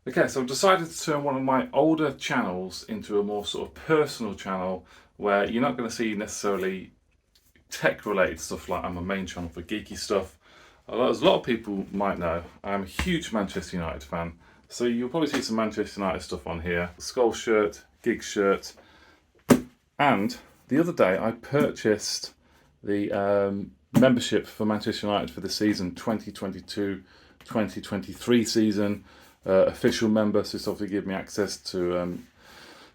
Okay, so I've decided to turn one of my older channels into a more sort of personal channel where you're not going to see necessarily tech related stuff like on my main channel for geeky stuff. As a lot of people might know, I'm a huge Manchester United fan, so you'll probably see some Manchester United stuff on here. Skull shirt, gig shirt, and the other day I purchased the membership for Manchester United for the season 2022-2023 season. Official member, so it's obviously give me access to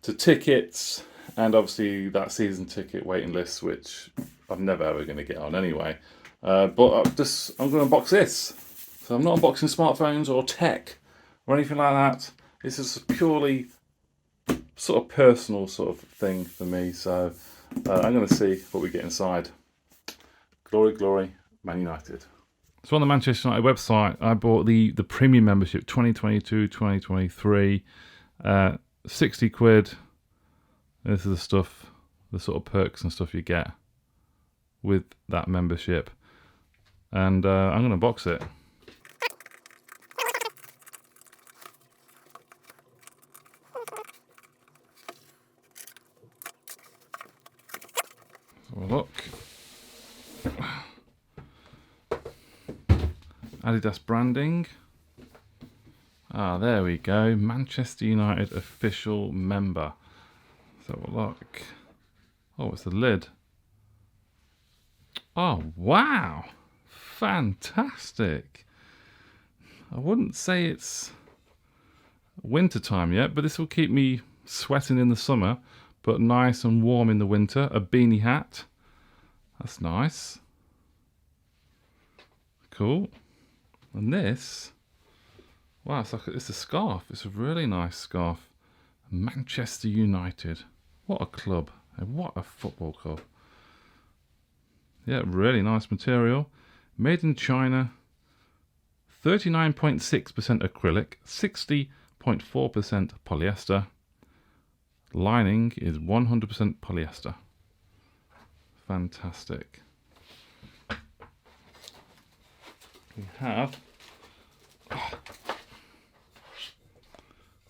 tickets and obviously that season ticket waiting list, which I'm never ever going to get on anyway. But I'm going to unbox this. So I'm not unboxing smartphones or tech or anything like that. This is purely sort of personal sort of thing for me. So I'm going to see what we get inside. Glory, glory, Man United. So on the Manchester United website, I bought the premium membership 2022-2023, 60 quid. This is the stuff, the sort of perks and stuff you get with that membership. And I'm going to box it. Have a look. Adidas branding. Ah, there we go. Manchester United official member. Let's have a look. Oh, it's the lid. Oh, wow. Fantastic. I wouldn't say it's winter time yet, but this will keep me sweating in the summer, but nice and warm in the winter. A beanie hat. That's nice. Cool. And this, wow, it's a scarf. It's a really nice scarf. Manchester United. What a club. And what a football club. Yeah, really nice material. Made in China. 39.6% acrylic. 60.4% polyester. Lining is 100% polyester. Fantastic. We have,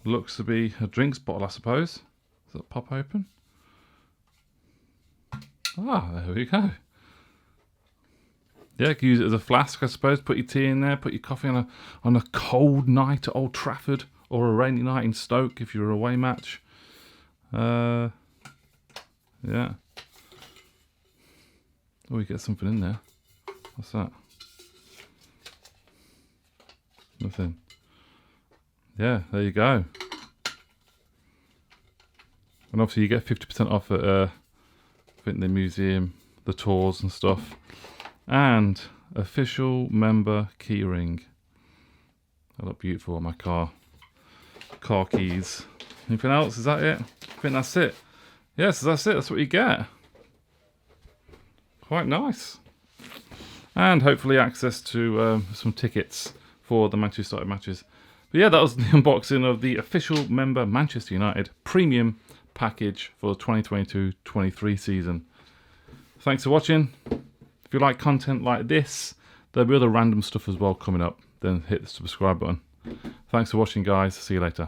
looks to be a drinks bottle, I suppose. Does that pop open? Ah, there we go. Yeah, you can use it as a flask, I suppose. Put your tea in there, put your coffee on a cold night at Old Trafford, or a rainy night in Stoke if you're a away match. Yeah. Oh, we get something in there. What's that? Nothing. Yeah, there you go. And obviously you get 50% off at I think the museum, the tours and stuff. And official member keyring. They look beautiful on my car. Car keys. Anything else? Is that it? I think that's it. Yes, that's it. That's what you get. Quite nice. And hopefully access to some tickets for the Manchester United matches. But yeah, that was the unboxing of the official member Manchester United premium package for the 2022-23 season. Thanks for watching. If you like content like this, there'll be other random stuff as well coming up. Then hit the subscribe button. Thanks for watching, guys. See you later.